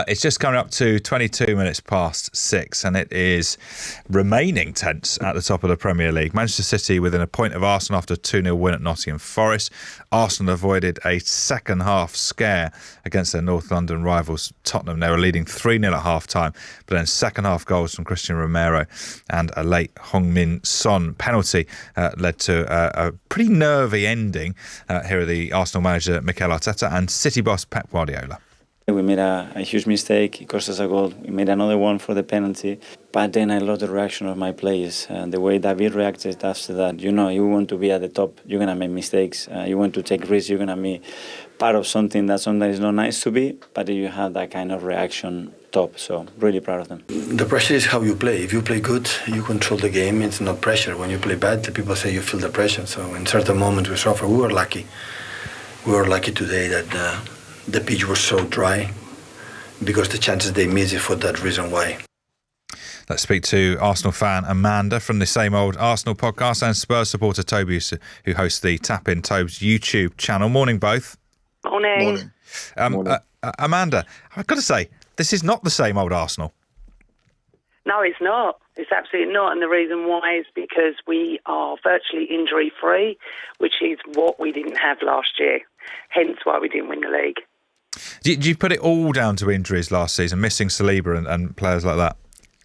It's just coming up to 22 minutes past 6, and it is remaining tense at the top of the Premier League. Manchester City within a point of Arsenal after a 2-0 win at Nottingham Forest. Arsenal avoided a second half scare against their North London rivals Tottenham. They were leading 3-0 at half time, but then second half goals from Christian Romero and a late Heung-min Son penalty led to a pretty nervy ending. Here are the Arsenal manager Mikel Arteta and City boss Pep Guardiola. We made a huge mistake. It cost us a goal. We made another one for the penalty. But then I love the reaction of my players. The way David reacted after that. You know, you want to be at the top, you're going to make mistakes. You want to take risks, you're going to be part of something that sometimes is not nice to be. But you have that kind of reaction top. So really proud of them. The pressure is how you play. If you play good, you control the game. It's not pressure. When you play bad, the people say you feel the pressure. So in certain moments we suffer. We were lucky. We were lucky today that the pitch was so dry because the chances they missed it for that reason why. Let's speak to Arsenal fan Amanda from the Same Old Arsenal podcast and Spurs supporter Toby, who hosts the Tap In Tobes YouTube channel. Morning, both. Morning. Amanda, I've got to say, this is not the same old Arsenal. No, it's not. It's absolutely not. And the reason why is because we are virtually injury-free, which is what we didn't have last year. Hence why we didn't win the league. Do you put it all down to injuries last season, missing Saliba and players like that?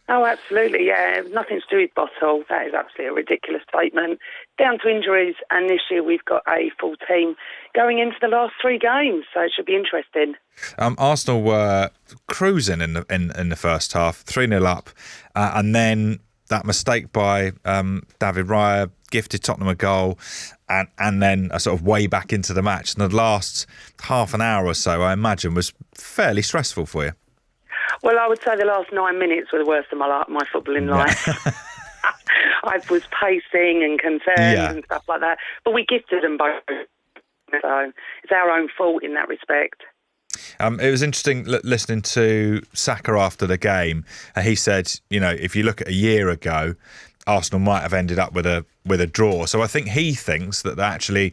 Oh, absolutely, yeah. Nothing to do with Bottle. That is absolutely a ridiculous statement. Down to injuries, and this year we've got a full team going into the last 3 games, so it should be interesting. Arsenal were cruising in the first half, 3-0 up, and then that mistake by David Raya gifted Tottenham a goal, and then a sort of way back into the match. And the last half an hour or so, I imagine, was fairly stressful for you. Well, I would say the last 9 minutes were the worst of my footballing life. I was pacing and concerned and stuff like that. But we gifted them both. So it's our own fault in that respect. It was interesting listening to Saka after the game. He said, you know, if you look at a year ago, Arsenal might have ended up with a draw. So I think he thinks that actually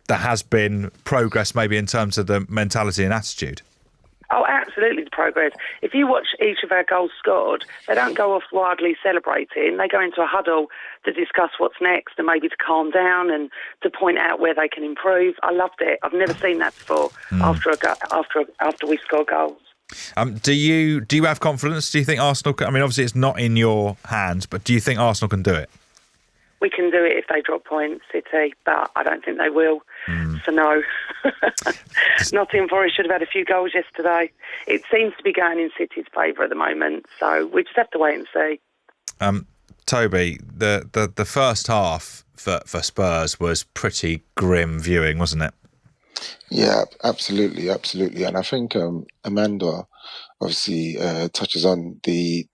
there has been progress maybe in terms of the mentality and attitude. Oh, absolutely, the progress. If you watch each of our goals scored, they don't go off wildly celebrating. They go into a huddle to discuss what's next and maybe to calm down and to point out where they can improve. I loved it. I've never seen that before after we score goals. Do you have confidence? Do you think Arsenal can, I mean, obviously it's not in your hands, but do you think Arsenal can do it? We can do it if they drop points, City, but I don't think they will. So no. Nottingham Forest should have had a few goals yesterday. It seems to be going in City's favour at the moment, so we just have to wait and see. Toby, the first half for Spurs was pretty grim viewing, wasn't it? Yeah, absolutely. And I think Amanda obviously touches on the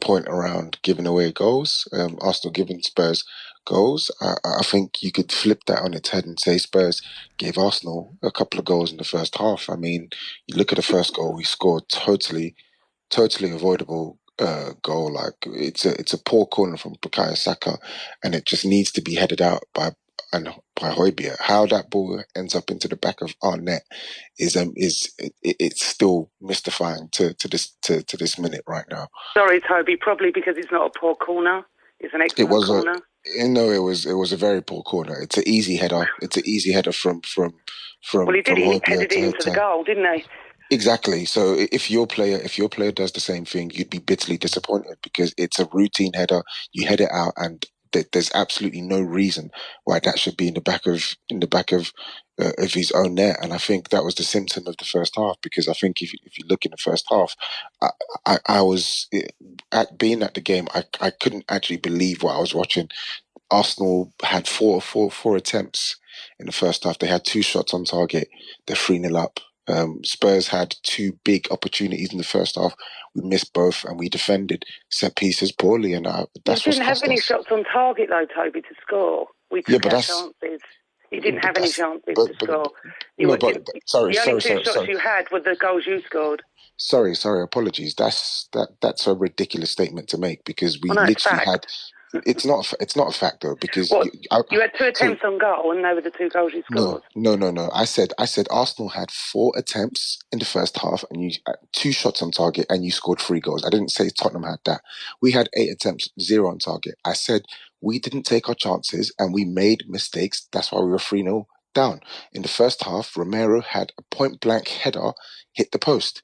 point around giving away goals, Arsenal giving Spurs goals. I think you could flip that on its head and say Spurs gave Arsenal a couple of goals in the first half. I mean, you look at the first goal, we scored totally avoidable goal. Like it's a poor corner from Bukayo Saka, and it just needs to be headed out by Højbjerg. How that ball ends up into the back of our net is it's still mystifying to this minute right now. Sorry, Toby, probably because it's not a poor corner. It's an excellent corner. It was a very poor corner. It's an easy header. It's an easy header from. Well, he did. He headed it into the goal, didn't he? Exactly. So if your player does the same thing, you'd be bitterly disappointed because it's a routine header. You head it out, and there's absolutely no reason why that should be in the back of his own net. And I think that was the symptom of the first half, because I think if you look in the first half, I was being at the game. I couldn't actually believe what I was watching. Arsenal had four attempts in the first half. They had 2 shots on target. They're 3-0 up. Spurs had 2 big opportunities in the first half. We missed both, and we defended set pieces poorly. And that's what didn't have any shots on target though, Toby, to score. We took our chances. You didn't have any chances to score. The only 2 shots you had were the goals you scored. Sorry, apologies. That's a ridiculous statement to make, because we literally had It's not a fact though, because What? You had 2 attempts on goal, and they were the 2 goals you scored. No. I said Arsenal had 4 attempts in the first half, and you 2 shots on target, and you scored 3 goals. I didn't say Tottenham had that. We had 8 attempts, 0 on target. I said we didn't take our chances, and we made mistakes. That's why we were 3-0 down. In the first half, Romero had a point blank header hit the post.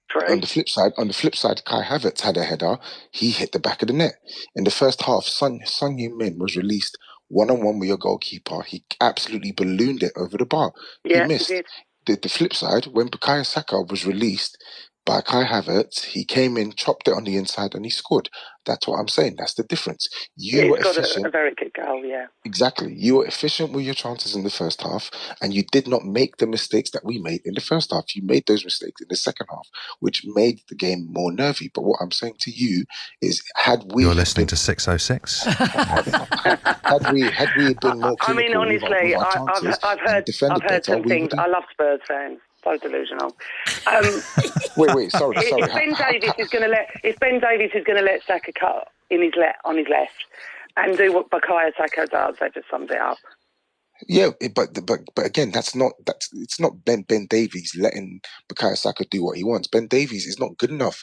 True. On the flip side, Kai Havertz had a header. He hit the back of the net. In the first half, Son Heung-min was released one-on-one with your goalkeeper. He absolutely ballooned it over the bar. Yeah, He missed. he did. The flip side, when Bukayo Saka was released by Kai Havertz, he came in, chopped it on the inside, and he scored. That's what I'm saying. That's the difference. You were He's got efficient. a very good goal, yeah. Exactly. You were efficient with your chances in the first half, and you did not make the mistakes that we made in the first half. You made those mistakes in the second half, which made the game more nervy. But what I'm saying to you is, You're listening to 606. had we been more clinical, I mean, honestly, with our chances I've and heard defended better, some we things. would I love Spurs fans. So delusional. Wait, sorry. If Ben Davies is going to let Saka cut on his left and do what Bukayo Saka does, that just sums it up. Yeah, but again, it's not Ben Davies letting Bukayo Saka do what he wants. Ben Davies is not good enough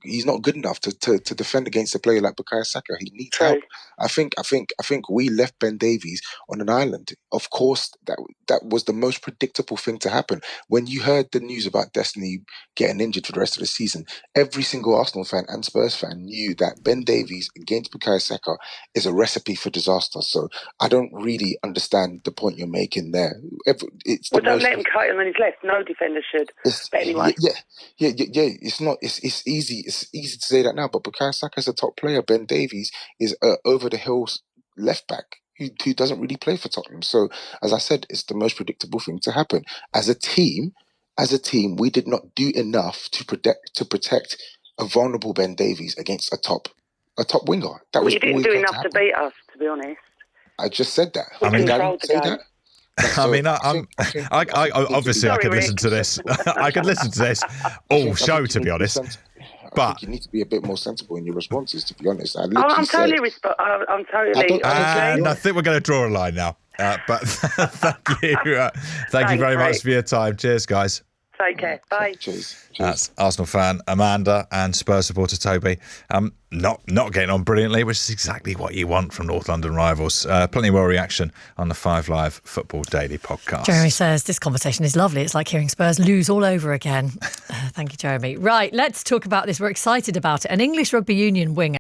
he's not good enough to defend against a player like Bukayo Saka. He needs help. I think we left Ben Davies on an island. Of course, that was the most predictable thing to happen. When you heard the news about Destiny getting injured for the rest of the season, every single Arsenal fan and Spurs fan knew that Ben Davies against Bukayo Saka is a recipe for disaster. So I don't really understand the point you're making there. Don't let him cut him on his left. No defender should. But anyway. Yeah. It's easy to say that now, but Bukayo Saka is a top player. Ben Davies is over the hill left back who doesn't really play for Tottenham. So, as I said, it's the most predictable thing to happen. As a team, we did not do enough to protect a vulnerable Ben Davies against a top winger. You didn't do enough to beat us, to be honest. I just said that. We controlled the game. Obviously I could listen to this. I could listen to this all show, to be honest. But I think you need to be a bit more sensible in your responses, to be honest. I'm totally. I think we're going to draw a line now. But thank you very much for your time. Cheers, guys. Take care. Bye. Cheers. That's Arsenal fan Amanda and Spurs supporter Toby. Not getting on brilliantly, which is exactly what you want from North London rivals. Plenty more reaction on the 5 Live Football Daily podcast. Jeremy says this conversation is lovely. It's like hearing Spurs lose all over again. Thank you, Jeremy. Right, let's talk about this. We're excited about it. An English rugby union winger